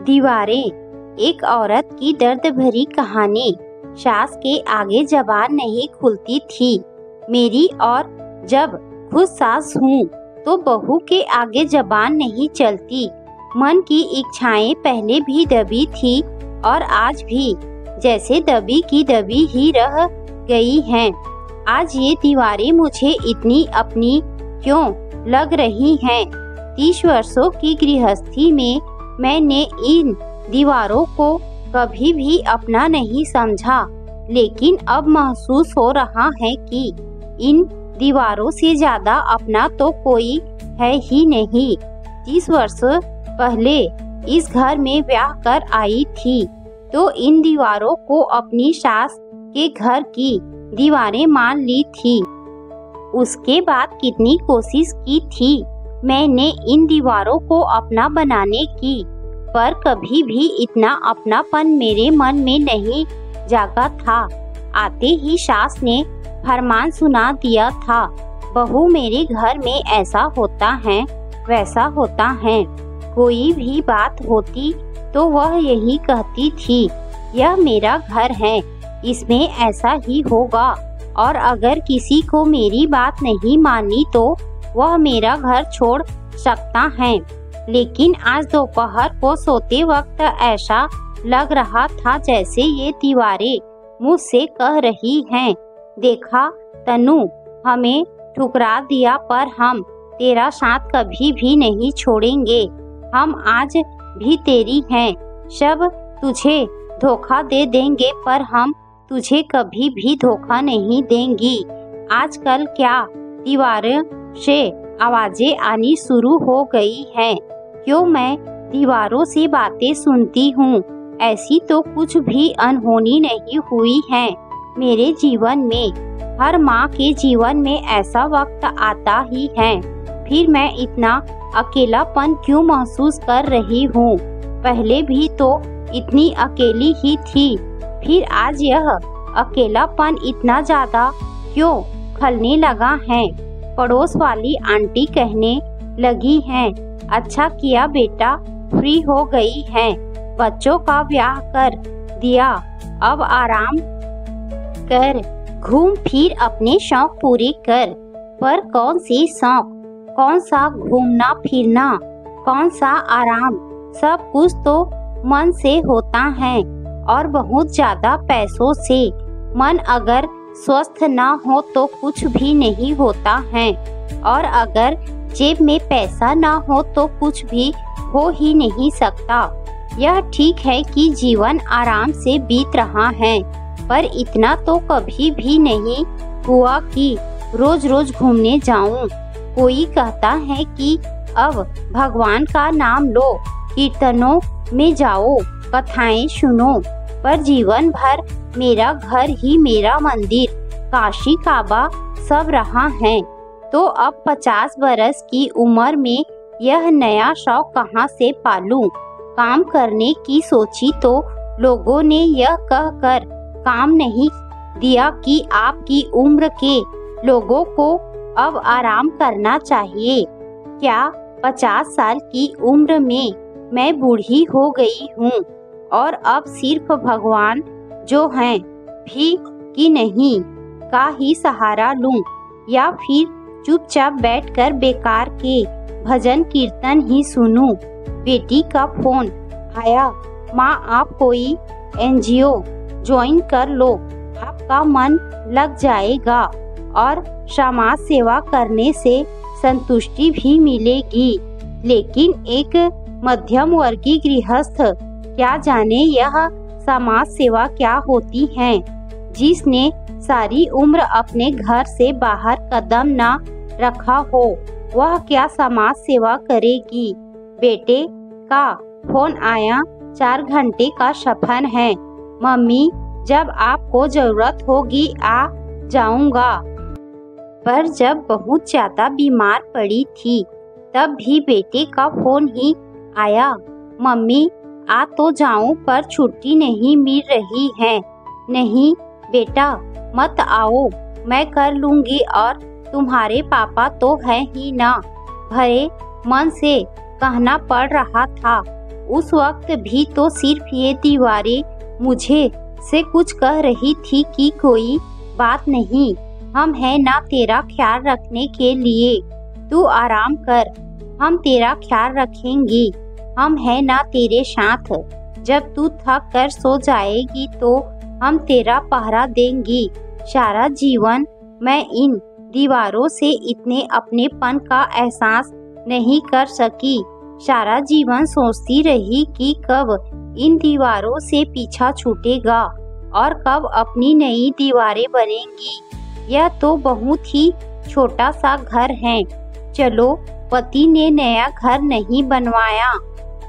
दीवारें। एक औरत की दर्द भरी कहानी। सास के आगे जबान नहीं खुलती थी मेरी, और जब खुद सास हूँ तो बहू के आगे जबान नहीं चलती। मन की इच्छाएं पहले भी दबी थी और आज भी जैसे दबी की दबी ही रह गई हैं। आज ये दीवारें मुझे इतनी अपनी क्यों लग रही हैं? 30 वर्षों की गृहस्थी में मैंने इन दीवारों को कभी भी अपना नहीं समझा, लेकिन अब महसूस हो रहा है कि इन दीवारों से ज्यादा अपना तो कोई है ही नहीं। 30 वर्ष पहले इस घर में ब्याह कर आई थी तो इन दीवारों को अपनी सास के घर की दीवारें मान ली थी। उसके बाद कितनी कोशिश की थी मैंने इन दीवारों को अपना बनाने की, पर कभी भी इतना अपनापन मेरे मन में नहीं जागा था। आते ही सास ने फरमान सुना दिया था, बहू मेरे घर में ऐसा होता है वैसा होता है। कोई भी बात होती तो वह यही कहती थी, यह मेरा घर है, इसमें ऐसा ही होगा, और अगर किसी को मेरी बात नहीं मानी तो वह मेरा घर छोड़ सकता है। लेकिन आज दोपहर को सोते वक्त ऐसा लग रहा था जैसे ये दीवारें मुझसे कह रही हैं, देखा तनु, हमें ठुकरा दिया पर हम तेरा साथ कभी भी नहीं छोड़ेंगे। हम आज भी तेरी हैं, सब तुझे धोखा दे देंगे पर हम तुझे कभी भी धोखा नहीं देंगी। आजकल क्या दीवारों से आवाजें आनी शुरू हो गई हैं? क्यों मैं दीवारों से बातें सुनती हूँ? ऐसी तो कुछ भी अनहोनी नहीं हुई है मेरे जीवन में। हर माँ के जीवन में ऐसा वक्त आता ही है, फिर मैं इतना अकेलापन क्यों महसूस कर रही हूँ? पहले भी तो इतनी अकेली ही थी, फिर आज यह अकेलापन इतना ज्यादा क्यों खलने लगा है? पड़ोस वाली आंटी कहने लगी हैं, अच्छा किया बेटा फ्री हो गई है, बच्चों का ब्याह कर दिया, अब आराम कर, घूम फिर अपने शौक पूरे कर। पर कौन से शौक, कौन सा घूमना फिरना, कौन सा आराम? सब कुछ तो मन से होता है और बहुत ज्यादा पैसों से। मन अगर स्वस्थ ना हो तो कुछ भी नहीं होता है, और अगर जेब में पैसा ना हो तो कुछ भी हो ही नहीं सकता। यह ठीक है कि जीवन आराम से बीत रहा है, पर इतना तो कभी भी नहीं हुआ कि रोज रोज घूमने जाऊं। कोई कहता है कि अब भगवान का नाम लो, कीर्तनों में जाओ, कथाएं सुनो, पर जीवन भर मेरा घर ही मेरा मंदिर, काशी काबा सब रहा है। तो अब 50 बरस की उम्र में यह नया शौक कहाँ से पालूं? काम करने की सोची तो लोगों ने यह कहकर काम नहीं दिया कि आपकी उम्र के लोगों को अब आराम करना चाहिए। क्या 50 साल की उम्र में मैं बूढ़ी हो गई हूँ और अब सिर्फ भगवान जो हैं भी कि नहीं का ही सहारा लूं, या फिर चुपचाप बैठकर बेकार के भजन कीर्तन ही सुनूं? बेटी का फोन आया, माँ आप कोई एनजीओ ज्वाइन कर लो, आपका मन लग जाएगा और समाज सेवा करने से संतुष्टि भी मिलेगी। लेकिन एक मध्यम वर्गीय गृहस्थ क्या जाने यह समाज सेवा क्या होती है? जिसने सारी उम्र अपने घर से बाहर कदम ना रखा हो, वह क्या समाज सेवा करेगी? बेटे का फोन आया, 4 घंटे का सफर है, मम्मी जब आपको जरूरत होगी आ जाऊंगा। पर जब बहुत ज्यादा बीमार पड़ी थी तब भी बेटे का फोन ही आया, मम्मी आ तो जाऊं पर छुट्टी नहीं मिल रही है। नहीं बेटा मत आओ, मैं कर लूंगी, और तुम्हारे पापा तो है ही ना। भरे मन से कहना पड़ रहा था, उस वक्त भी तो सिर्फ ये दीवारें मुझे से कुछ कह रही थी कि कोई बात नहीं, हम हैं ना तेरा ख्याल रखने के लिए, तू आराम कर, हम तेरा ख्याल रखेंगे, हम हैं ना तेरे साथ, जब तू थक कर सो जाएगी तो हम तेरा पहरा देंगी। सारा जीवन मैं इन दीवारों से इतने अपनेपन का एहसास नहीं कर सकी। सारा जीवन सोचती रही कि कब इन दीवारों से पीछा छूटेगा और कब अपनी नई दीवारें बनेंगी। यह तो बहुत ही छोटा सा घर है। चलो, पति ने नया घर नहीं बनवाया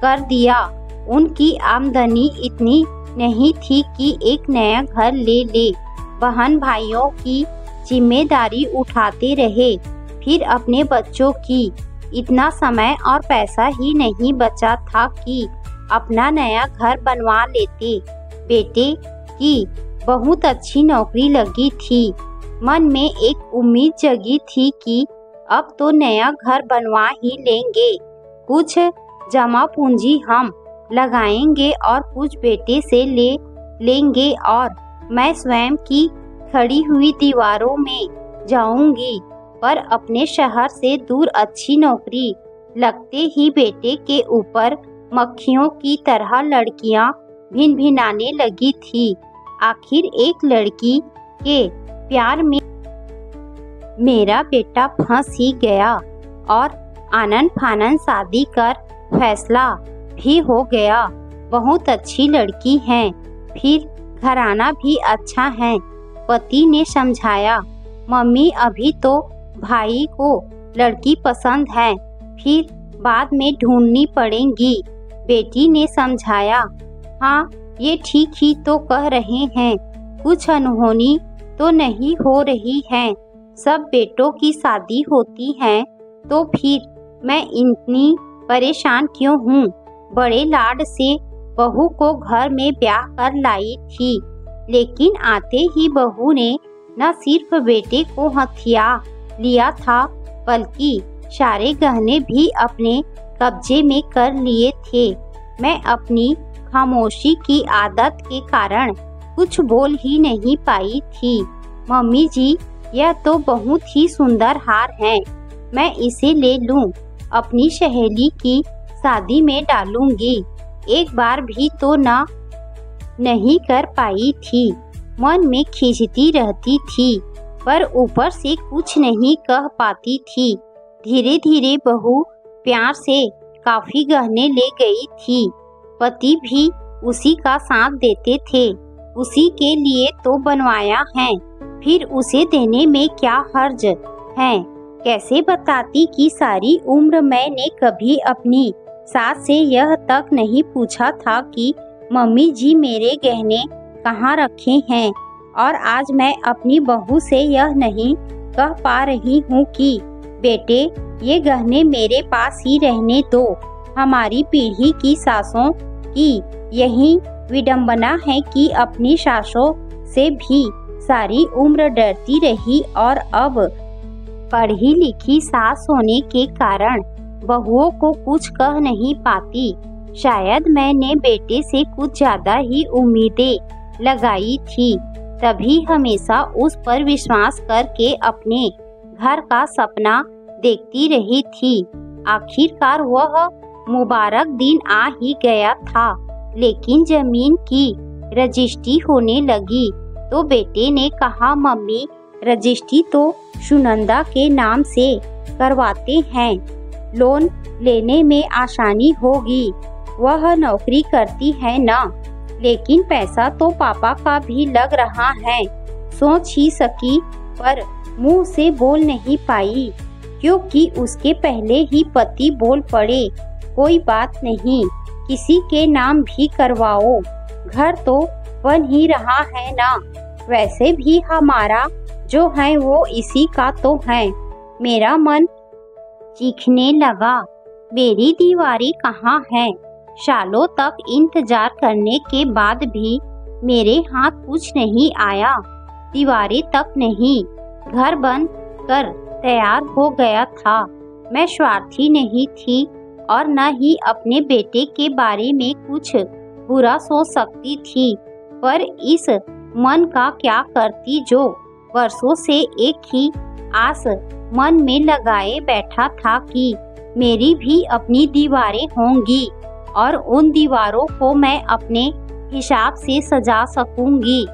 कर दिया। उनकी आमदनी इतनी नहीं थी कि एक नया घर ले। बहन भाइयों की जिम्मेदारी उठाते रहे, फिर अपने बच्चों की। इतना समय और पैसा ही नहीं बचा था कि अपना नया घर बनवा लेते। बेटे की बहुत अच्छी नौकरी लगी थी। मन में एक उम्मीद जगी थी कि अब तो नया घर बनवा ही लेंगे। कुछ जमा पूंजी हम लगाएंगे और कुछ बेटे से ले लेंगे और मैं स्वयं की खड़ी हुई दीवारों में जाऊंगी। पर अपने शहर से दूर अच्छी नौकरी लगते ही बेटे के ऊपर मक्खियों की तरह लड़कियां भिनभिनाने लगी थी। आखिर एक लड़की के प्यार में मेरा बेटा फंस ही गया और आनन फानन शादी कर फैसला भी हो गया। बहुत अच्छी लड़की है, फिर घराना भी अच्छा है। पति ने समझाया, मम्मी अभी तो भाई को लड़की पसंद है, फिर बाद में ढूंढनी पड़ेगी। बेटी ने समझाया, हाँ ये ठीक ही तो कह रहे हैं, कुछ अनहोनी तो नहीं हो रही है। सब बेटों की शादी होती है तो फिर मैं इतनी परेशान क्यों हूँ। बड़े लाड से बहू को घर में ब्याह कर लाई थी, लेकिन आते ही बहू ने न सिर्फ बेटे को हथिया लिया था बल्कि सारे गहने भी अपने कब्जे में कर लिए थे। मैं अपनी खामोशी की आदत के कारण कुछ बोल ही नहीं पाई थी। मम्मी जी, यह तो बहुत ही सुंदर हार है, मैं इसे ले लूं, अपनी सहेली की शादी में डालूंगी। एक बार भी तो नहीं कर पाई थी। मन में खींचती रहती थी पर ऊपर से कुछ नहीं कह पाती थी। धीरे धीरे बहू प्यार से काफी गहने ले गई थी। पति भी उसी का साथ देते थे। उसी के लिए तो बनवाया है, फिर उसे देने में क्या हर्ज है। कैसे बताती कि सारी उम्र मैंने कभी अपनी सास से यह तक नहीं पूछा था कि मम्मी जी मेरे गहने कहाँ रखे हैं, और आज मैं अपनी बहू से यह नहीं कह पा रही हूँ कि बेटे ये गहने मेरे पास ही रहने दो। हमारी पीढ़ी की सासों की यही विडंबना है कि अपनी सासों से भी सारी उम्र डरती रही और अब पढ़ी लिखी सास होने के कारण बहुओं को कुछ कह नहीं पाती। शायद मैंने बेटे से कुछ ज्यादा ही उम्मीदें लगाई थी, तभी हमेशा उस पर विश्वास करके अपने घर का सपना देखती रही थी। आखिरकार वह मुबारक दिन आ ही गया था, लेकिन जमीन की रजिस्ट्री होने लगी तो बेटे ने कहा, मम्मी रजिस्ट्री तो सुनंदा के नाम से करवाते हैं, लोन लेने में आसानी होगी। वह नौकरी करती है ना, लेकिन पैसा तो पापा का भी लग रहा है। सोच ही सकी पर मुंह से बोल नहीं पाई, क्योंकि उसके पहले ही पति बोल पड़े, कोई बात नहीं, किसी के नाम भी करवाओ, घर तो बन ही रहा है ना, वैसे भी हमारा जो है वो इसी का तो है। मेरा मन चीखने लगा, मेरी दीवारी कहाँ है? सालों तक इंतजार करने के बाद भी मेरे हाथ कुछ नहीं आया, दीवारें तक नहीं। घर बन कर तैयार हो गया था। मैं स्वार्थी नहीं थी, और न ही अपने बेटे के बारे में कुछ बुरा सोच सकती थी। पर इस मन का क्या करती जो वर्षों से एक ही आस मन में लगाए बैठा था कि मेरी भी अपनी दीवारें होंगी और उन दीवारों को मैं अपने हिसाब से सजा सकूंगी।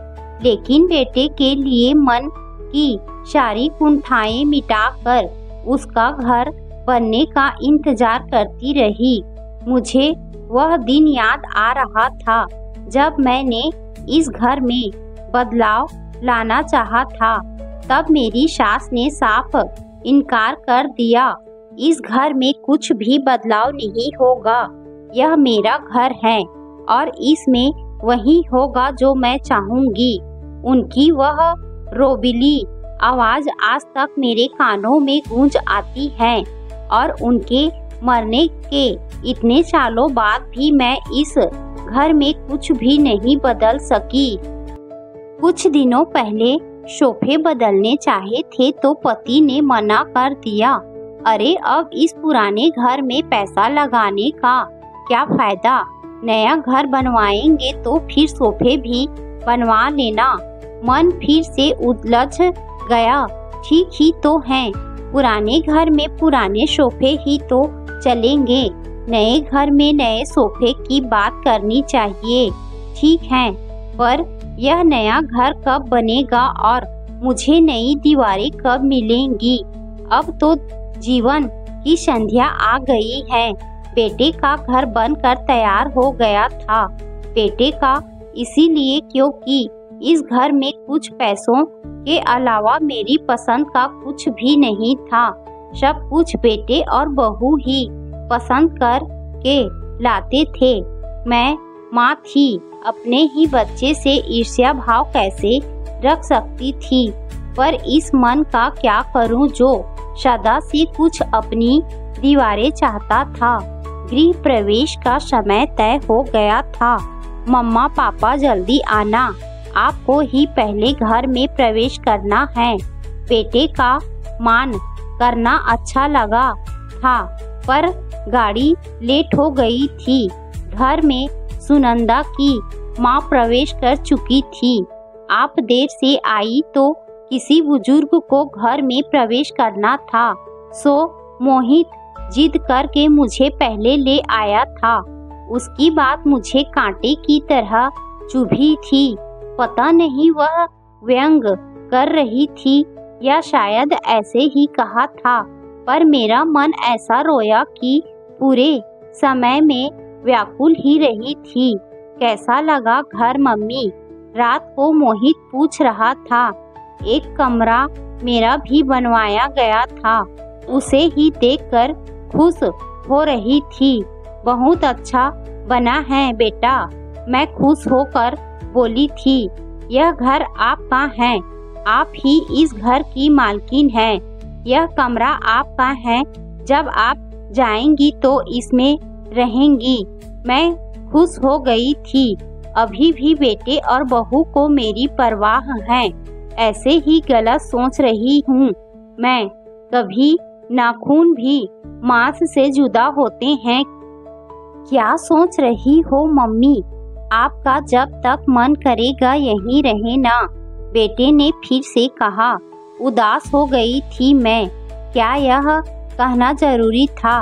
लेकिन बेटे के लिए मन की सारी कुंठाएं मिटाकर उसका घर बनने का इंतजार करती रही। मुझे वह दिन याद आ रहा था जब मैंने इस घर में बदलाव लाना चाहा था। तब मेरी सास ने साफ इनकार कर दिया, इस घर में कुछ भी बदलाव नहीं होगा, यह मेरा घर है और इसमें वही होगा जो मैं चाहूंगी। उनकी वह रोबीली आवाज आज तक मेरे कानों में गूंज आती है और उनके मरने के इतने सालों बाद भी मैं इस घर में कुछ भी नहीं बदल सकी। कुछ दिनों पहले सोफे बदलने चाहे थे तो पति ने मना कर दिया। अरे अब इस पुराने घर में पैसा लगाने का क्या फायदा, नया घर बनवाएंगे तो फिर सोफे भी बनवा लेना। मन फिर से उलझ गया। ठीक ही तो है, पुराने घर में पुराने सोफे ही तो चलेंगे, नए घर में नए सोफे की बात करनी चाहिए। ठीक है, पर यह नया घर कब बनेगा और मुझे नई दीवारें कब मिलेंगी? अब तो जीवन की संध्या आ गई है। बेटे का घर बनकर तैयार हो गया था। बेटे का इसीलिए क्योंकि इस घर में कुछ पैसों के अलावा मेरी पसंद का कुछ भी नहीं था। सब कुछ बेटे और बहू ही पसंद कर के लाते थे। मैं माँ थी, अपने ही बच्चे से ईर्ष्या भाव कैसे रख सकती थी? पर इस मन का क्या करूं जो सदा से कुछ अपनी दीवारें चाहता था। गृह प्रवेश का समय तय हो गया था। मम्मा पापा जल्दी आना, आपको ही पहले घर में प्रवेश करना है। बेटे का मान करना अच्छा लगा था, पर गाड़ी लेट हो गई थी। घर में सुनंदा की माँ प्रवेश कर चुकी थी। आप देर से आई तो किसी बुजुर्ग को घर में प्रवेश करना था, सो मोहित जिद करके मुझे पहले ले आया था। उसकी बात मुझे कांटे की तरह चुभी थी। पता नहीं वह व्यंग कर रही थी या शायद ऐसे ही कहा था, पर मेरा मन ऐसा रोया कि पूरे समय में व्याकुल ही रही थी। कैसा लगा घर मम्मी? रात को मोहित पूछ रहा था। एक कमरा मेरा भी बनवाया गया था, उसे ही देखकर खुश हो रही थी। बहुत अच्छा बना है बेटा, मैं खुश होकर बोली थी। यह घर आपका है, आप ही इस घर की मालकिन है। यह कमरा आपका है, जब आप जाएंगी तो इसमें रहेंगी। मैं खुश हो गई थी। अभी भी बेटे और बहू को मेरी परवाह है। ऐसे ही गलत सोच रही हूँ मैं। कभी नाखून भी मांस से जुदा होते हैं। क्या सोच रही हो मम्मी? आपका जब तक मन करेगा यहीं रहे ना, बेटे ने फिर से कहा। उदास हो गई थी मैं। क्या यह कहना जरूरी था?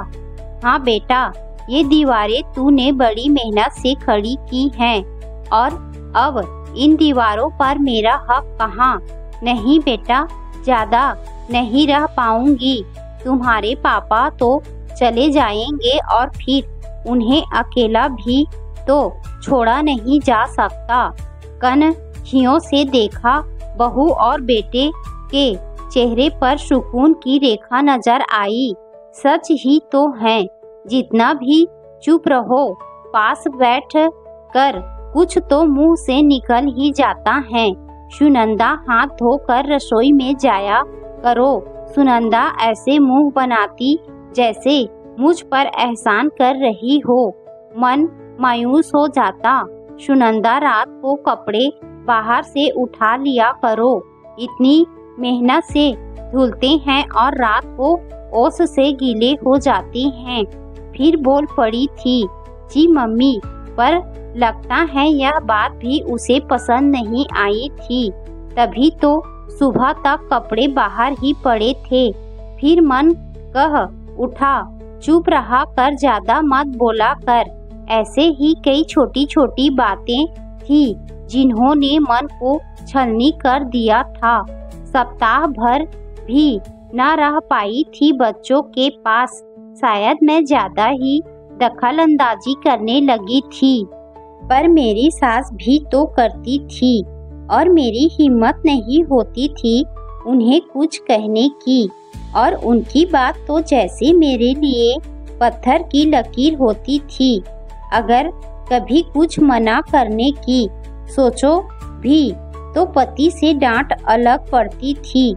हाँ बेटा, ये दीवारें तूने बड़ी मेहनत से खड़ी की हैं और अब इन दीवारों पर मेरा हक कहाँ? नहीं बेटा, ज्यादा नहीं रह पाऊंगी। तुम्हारे पापा तो चले जाएंगे और फिर उन्हें अकेला भी तो छोड़ा नहीं जा सकता। कनखियों से देखा। बहू और बेटे के चेहरे पर सुकून की रेखा नजर आई। सच ही तो है, जितना भी चुप रहो, पास बैठ कर कुछ तो मुंह से निकल ही जाता है। सुनंदा, हाथ धोकर रसोई में जाया करो। सुनंदा ऐसे मुंह बनाती जैसे मुझ पर एहसान कर रही हो। मन मायूस हो जाता। सुनंदा, रात को कपड़े बाहर से उठा लिया करो, इतनी मेहनत से धुलते हैं और रात को ओस से गीले हो जाते हैं। फिर बोल पड़ी थी, जी मम्मी, पर लगता है यह बात भी उसे पसंद नहीं आई थी। तभी तो सुबह तक कपड़े बाहर ही पड़े थे। फिर मन कह उठा, चुप रहा कर, ज्यादा मत बोला कर। ऐसे ही कई छोटी छोटी बातें थी जिन्होंने मन को छलनी कर दिया था। सप्ताह भर भी न रह पाई थी बच्चों के पास। शायद मैं ज्यादा ही दखल अंदाजी करने लगी थी, पर मेरी सास भी तो करती थी और मेरी हिम्मत नहीं होती थी उन्हें कुछ कहने की। और उनकी बात तो जैसे मेरे लिए पत्थर की लकीर होती थी। अगर कभी कुछ मना करने की सोचो भी तो पति से डांट अलग पड़ती थी।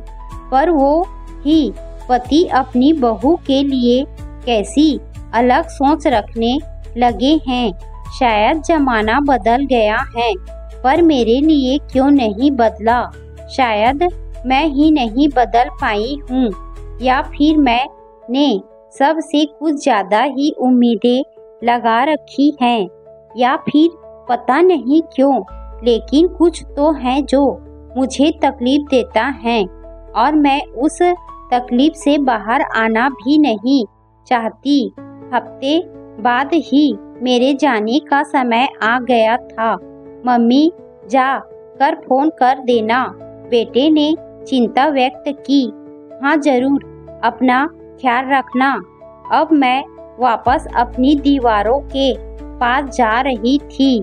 पर वो ही पति अपनी बहू के लिए कैसी अलग सोच रखने लगे हैं। शायद जमाना बदल गया है, पर मेरे लिए क्यों नहीं बदला? शायद मैं ही नहीं बदल पाई हूँ, या फिर मैंने सबसे कुछ ज्यादा ही उम्मीदें लगा रखी हैं, या फिर पता नहीं क्यों, लेकिन कुछ तो है जो मुझे तकलीफ देता है और मैं उस तकलीफ से बाहर आना भी नहीं चाहती। हफ्ते बाद ही मेरे जाने का समय आ गया था। मम्मी, जा कर फोन कर देना, बेटे ने चिंता व्यक्त की। हाँ जरूर, अपना ख्याल रखना। अब मैं वापस अपनी दीवारों के पास जा रही थी।